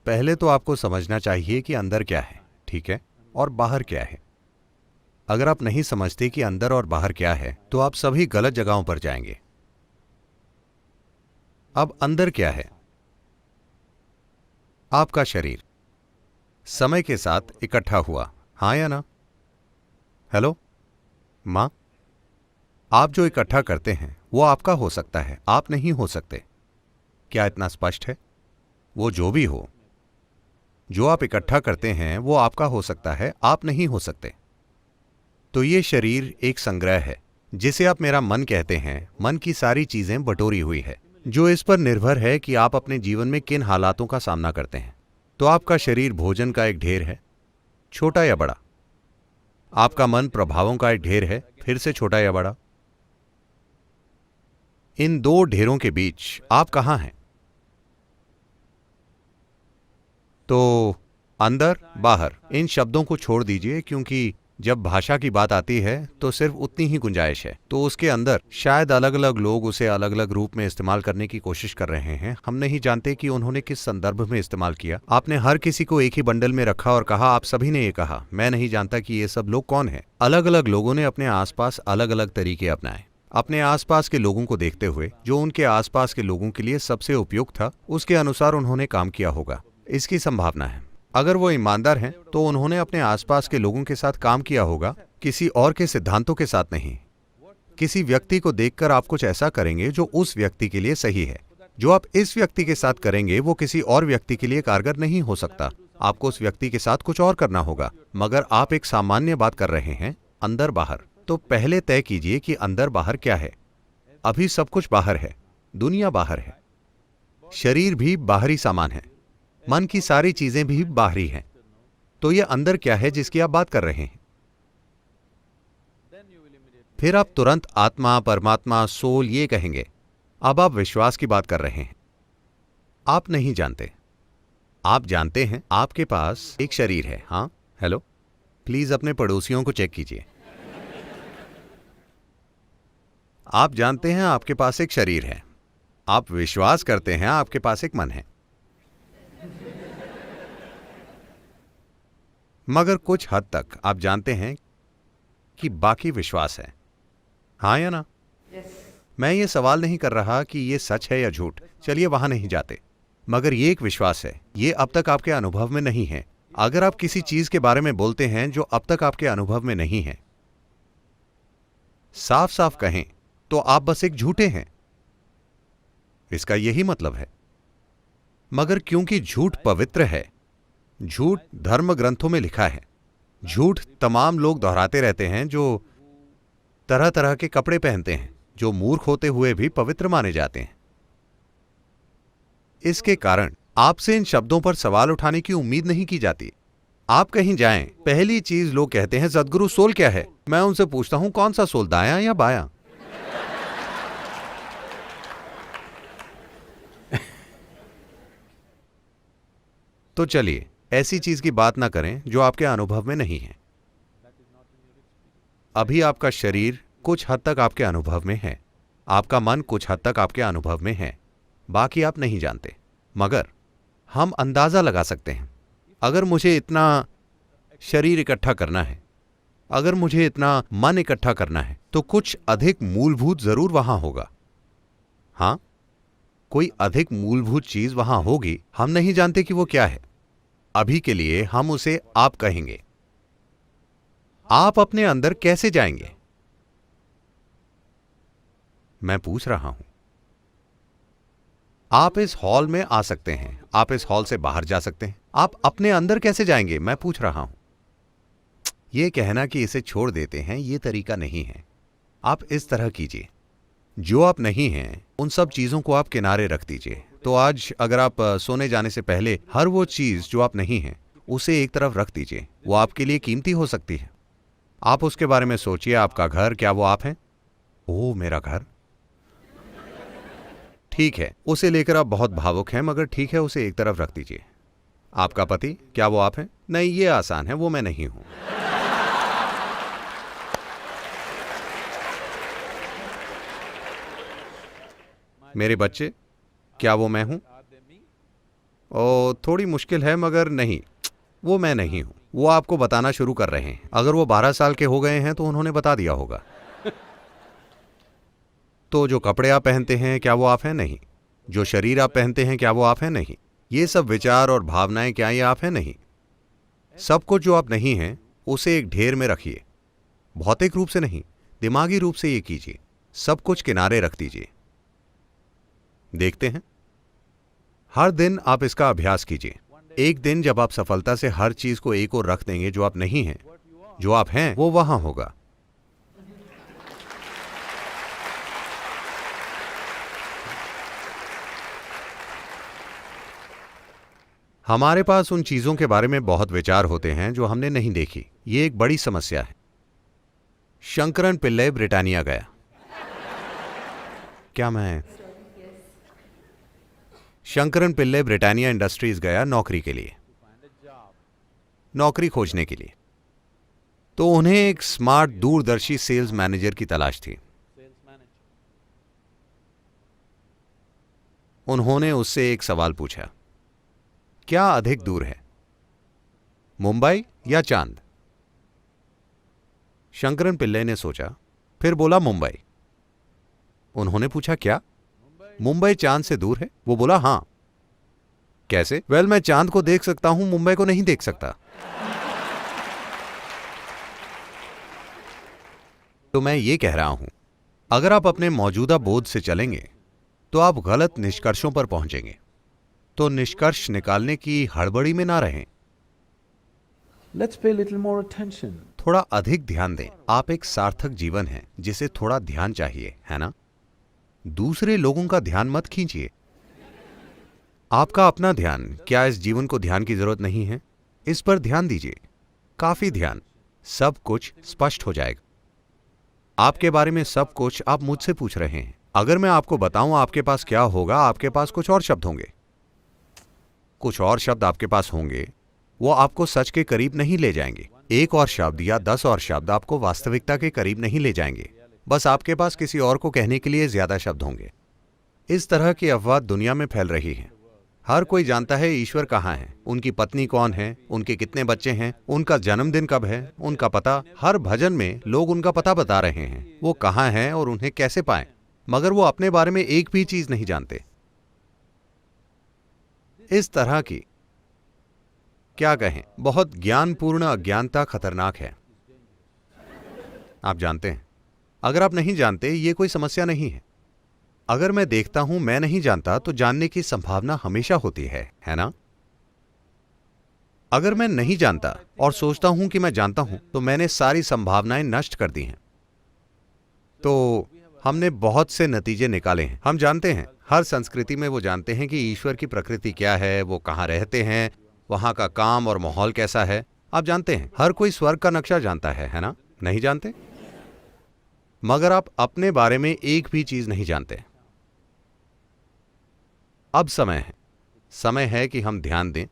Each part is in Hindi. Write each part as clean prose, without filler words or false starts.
पहले तो आपको समझना चाहिए कि अंदर क्या है, ठीक है, और बाहर क्या है। अगर आप नहीं समझते कि अंदर और बाहर क्या है तो आप सभी गलत जगहों पर जाएंगे। अब अंदर क्या है? आपका शरीर समय के साथ इकट्ठा हुआ, हाँ या ना? हेलो मां, आप जो इकट्ठा करते हैं वो आपका हो सकता है, आप नहीं हो सकते। क्या इतना स्पष्ट है? वो जो भी हो, जो आप इकट्ठा करते हैं वो आपका हो सकता है, आप नहीं हो सकते। तो ये शरीर एक संग्रह है जिसे आप मेरा मन कहते हैं। मन की सारी चीजें बटोरी हुई है जो इस पर निर्भर है कि आप अपने जीवन में किन हालातों का सामना करते हैं। तो आपका शरीर भोजन का एक ढेर है, छोटा या बड़ा। आपका मन प्रभावों का एक ढेर है, फिर से छोटा या बड़ा। इन दो ढेरों के बीच आप कहां हैं? तो अंदर बाहर इन शब्दों को छोड़ दीजिए, क्योंकि जब भाषा की बात आती है तो सिर्फ उतनी ही गुंजाइश है। तो उसके अंदर शायद अलग अलग लोग उसे अलग अलग रूप में इस्तेमाल करने की कोशिश कर रहे हैं। हम नहीं जानते कि उन्होंने किस संदर्भ में इस्तेमाल किया। आपने हर किसी को एक ही बंडल में रखा और कहा, आप सभी ने ये कहा। मैं नहीं जानता कि ये सब लोग कौन हैं। अलग अलग लोगों ने अपने आसपास अलग अलग तरीके अपनाए। अपने आसपास के लोगों को देखते हुए जो उनके आसपास के लोगों के लिए सबसे उपयुक्त था उसके अनुसार उन्होंने काम किया होगा। इसकी संभावना है। अगर वो ईमानदार हैं तो उन्होंने अपने आसपास के लोगों के साथ काम किया होगा, किसी और के सिद्धांतों के साथ नहीं। किसी व्यक्ति को देखकर आप कुछ ऐसा करेंगे जो उस व्यक्ति के लिए सही है। जो आप इस व्यक्ति के साथ करेंगे वो किसी और व्यक्ति के लिए कारगर नहीं हो सकता। आपको उस व्यक्ति के साथ कुछ और करना होगा। मगर आप एक सामान्य बात कर रहे हैं, अंदर बाहर। तो पहले तय कीजिए कि अंदर बाहर क्या है। अभी सब कुछ बाहर है, दुनिया बाहर है, शरीर भी बाहरी सामान है, मन की सारी चीजें भी बाहरी हैं। तो यह अंदर क्या है जिसकी आप बात कर रहे हैं? फिर आप तुरंत आत्मा, परमात्मा, सोल ये कहेंगे। अब आप विश्वास की बात कर रहे हैं। आप नहीं जानते। आप जानते हैं आपके पास एक शरीर है। हाँ, हेलो, प्लीज अपने पड़ोसियों को चेक कीजिए। आप जानते हैं आपके पास एक शरीर है। आप विश्वास करते हैं आपके पास एक मन है। मगर कुछ हद तक आप जानते हैं कि बाकी विश्वास है, हाँ या ना? मैं ये सवाल नहीं कर रहा कि ये सच है या झूठ, चलिए वहां नहीं जाते। मगर ये एक विश्वास है, ये अब तक आपके अनुभव में नहीं है। अगर आप किसी चीज के बारे में बोलते हैं जो अब तक आपके अनुभव में नहीं है, साफ साफ कहें तो आप बस एक झूठे हैं। इसका यही मतलब है। मगर क्योंकि झूठ पवित्र है, झूठ धर्म ग्रंथों में लिखा है, झूठ तमाम लोग दोहराते रहते हैं जो तरह तरह के कपड़े पहनते हैं, जो मूर्ख होते हुए भी पवित्र माने जाते हैं। इसके कारण आपसे इन शब्दों पर सवाल उठाने की उम्मीद नहीं की जाती। आप कहीं जाएं, पहली चीज लोग कहते हैं, सदगुरु सोल क्या है? मैं उनसे पूछता हूं, कौन सा सोल, दायां या बायां? तो चलिए ऐसी चीज की बात ना करें जो आपके अनुभव में नहीं है। अभी आपका शरीर कुछ हद तक आपके अनुभव में है, आपका मन कुछ हद तक आपके अनुभव में है, बाकी आप नहीं जानते। मगर हम अंदाजा लगा सकते हैं। अगर मुझे इतना शरीर इकट्ठा करना है, अगर मुझे इतना मन इकट्ठा करना है, तो कुछ अधिक मूलभूत जरूर वहां होगा। हां, कोई अधिक मूलभूत चीज वहां होगी, हम नहीं जानते कि वो क्या है। अभी के लिए हम उसे आप कहेंगे। आप अपने अंदर कैसे जाएंगे? मैं पूछ रहा हूं। आप इस हॉल में आ सकते हैं, आप इस हॉल से बाहर जा सकते हैं। आप अपने अंदर कैसे जाएंगे? मैं पूछ रहा हूं। यह कहना कि इसे छोड़ देते हैं, यह तरीका नहीं है। आप इस तरह कीजिए, जो आप नहीं हैं उन सब चीजों को आप किनारे रख दीजिए। तो आज अगर आप सोने जाने से पहले हर वो चीज जो आप नहीं हैं उसे एक तरफ रख दीजिए। वो आपके लिए कीमती हो सकती है। आप उसके बारे में सोचिए। आपका घर, क्या वो आप हैं? ओह, मेरा घर, ठीक है, उसे लेकर आप बहुत भावुक हैं, मगर ठीक है, उसे एक तरफ रख दीजिए। आपका पति, क्या वो आप हैं? नहीं, ये आसान है, वो मैं नहीं हूं। मेरे बच्चे, क्या वो मैं हूं? ओ थोड़ी मुश्किल है, मगर नहीं, वो मैं नहीं हूं। वो आपको बताना शुरू कर रहे हैं। अगर वो 12 साल के हो गए हैं तो उन्होंने बता दिया होगा। तो जो कपड़े आप पहनते हैं, क्या वो आप हैं? नहीं। जो शरीर आप पहनते हैं, क्या वो आप हैं? नहीं। ये सब विचार और भावनाएं, क्या ये आप हैं? नहीं। सब कुछ जो आप नहीं हैं, उसे एक ढेर में रखिए। भौतिक रूप से नहीं, दिमागी रूप से ये कीजिए। सब कुछ किनारे रख दीजिए। देखते हैं, हर दिन आप इसका अभ्यास कीजिए। एक दिन जब आप सफलता से हर चीज को एक ओर रख देंगे, जो आप नहीं हैं, जो आप हैं वो वहां होगा। हमारे पास उन चीजों के बारे में बहुत विचार होते हैं जो हमने नहीं देखी। ये एक बड़ी समस्या है। शंकरन पिल्लई ब्रिटानिया गया। क्या मैं शंकरन पिल्लई ब्रिटानिया इंडस्ट्रीज गया नौकरी के लिए, नौकरी खोजने के लिए। तो उन्हें एक स्मार्ट दूरदर्शी सेल्स मैनेजर की तलाश थी। उन्होंने उससे एक सवाल पूछा, क्या अधिक दूर है, मुंबई या चांद? शंकरन पिल्लई ने सोचा, फिर बोला मुंबई। उन्होंने पूछा, क्या मुंबई चांद से दूर है? वो बोला, हां। कैसे? वेल, मैं चांद को देख सकता हूं, मुंबई को नहीं देख सकता। तो मैं ये कह रहा हूं, अगर आप अपने मौजूदा बोध से चलेंगे तो आप गलत निष्कर्षों पर पहुंचेंगे। तो निष्कर्ष निकालने की हड़बड़ी में ना रहें। Let's pay a little more attention. थोड़ा अधिक ध्यान दें। आप एक सार्थक जीवन है जिसे थोड़ा ध्यान चाहिए, है ना? दूसरे लोगों का ध्यान मत खींचिए। आपका अपना ध्यान, क्या इस जीवन को ध्यान की जरूरत नहीं है? इस पर ध्यान दीजिए, काफी ध्यान। सब कुछ स्पष्ट हो जाएगा। आपके बारे में सब कुछ आप मुझसे पूछ रहे हैं। अगर मैं आपको बताऊं आपके पास क्या होगा, आपके पास कुछ और शब्द होंगे। कुछ और शब्द आपके पास होंगे, वो आपको सच के करीब नहीं ले जाएंगे। एक और शब्द या 10 और शब्द आपको वास्तविकता के करीब नहीं ले जाएंगे। बस आपके पास किसी और को कहने के लिए ज्यादा शब्द होंगे। इस तरह की अफवाह दुनिया में फैल रही है। हर कोई जानता है ईश्वर कहाँ है, उनकी पत्नी कौन है, उनके कितने बच्चे हैं, उनका जन्मदिन कब है, उनका पता। हर भजन में लोग उनका पता बता रहे हैं, वो कहाँ हैं और उन्हें कैसे पाएं, मगर वो अपने बारे में एक भी चीज नहीं जानते। इस तरह की, क्या कहें, बहुत ज्ञानपूर्ण अज्ञानता खतरनाक है। आप जानते हैं, अगर आप नहीं जानते, ये कोई समस्या नहीं है। अगर मैं देखता हूं मैं नहीं जानता, तो जानने की संभावना हमेशा होती है ना? अगर मैं नहीं जानता और सोचता हूं कि मैं जानता हूं, तो मैंने सारी संभावनाएं नष्ट कर दी हैं। तो हमने बहुत से नतीजे निकाले हैं। हम जानते हैं, हर संस्कृति में वो जानते हैं कि ईश्वर की प्रकृति क्या है, वो कहां रहते हैं, वहां का काम और माहौल कैसा है। आप जानते हैं, हर कोई स्वर्ग का नक्शा जानता है ना? नहीं जानते? मगर आप अपने बारे में एक भी चीज नहीं जानते। अब समय है कि हम ध्यान दें,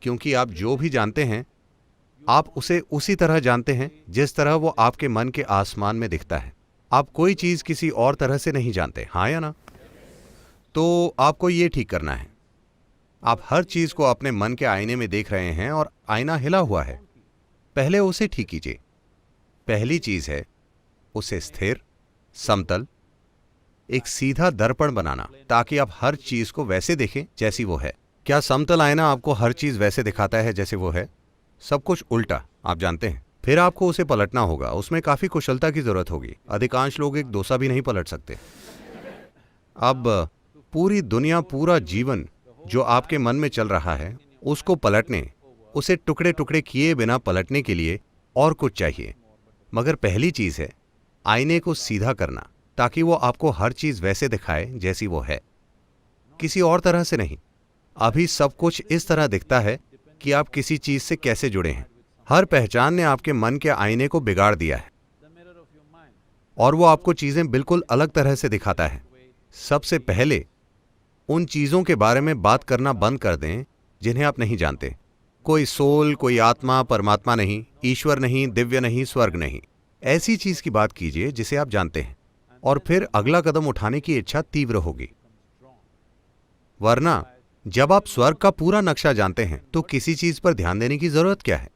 क्योंकि आप जो भी जानते हैं, आप उसे उसी तरह जानते हैं जिस तरह वो आपके मन के आसमान में दिखता है। आप कोई चीज किसी और तरह से नहीं जानते, हाँ या ना? तो आपको ये ठीक करना है। आप हर चीज को अपने मन के आईने में देख रहे हैं और आईना हिला हुआ है। पहले उसे ठीक कीजिए। पहली चीज है उसे स्थिर, समतल, एक सीधा दर्पण बनाना, ताकि आप हर चीज को वैसे देखें जैसी वो है। क्या समतल आईना आपको हर चीज वैसे दिखाता है जैसे वो है? सब कुछ उल्टा, आप जानते हैं। फिर आपको उसे पलटना होगा। उसमें काफी कुशलता की जरूरत होगी। अधिकांश लोग एक डोसा भी नहीं पलट सकते। अब पूरी दुनिया, पूरा जीवन जो आपके मन में चल रहा है, उसको पलटने, उसे टुकड़े टुकड़े किए बिना पलटने के लिए और कुछ चाहिए। मगर पहली चीज है आईने को सीधा करना, ताकि वो आपको हर चीज वैसे दिखाए जैसी वो है, किसी और तरह से नहीं। अभी सब कुछ इस तरह दिखता है कि आप किसी चीज से कैसे जुड़े हैं। हर पहचान ने आपके मन के आईने को बिगाड़ दिया है और वो आपको चीजें बिल्कुल अलग तरह से दिखाता है। सबसे पहले उन चीजों के बारे में बात करना बंद कर दें जिन्हें आप नहीं जानते। कोई सोल, कोई आत्मा, परमात्मा नहीं, ईश्वर नहीं, दिव्य नहीं, स्वर्ग नहीं। ऐसी चीज की बात कीजिए जिसे आप जानते हैं, और फिर अगला कदम उठाने की इच्छा तीव्र होगी। वरना जब आप स्वर्ग का पूरा नक्शा जानते हैं तो किसी चीज पर ध्यान देने की जरूरत क्या है?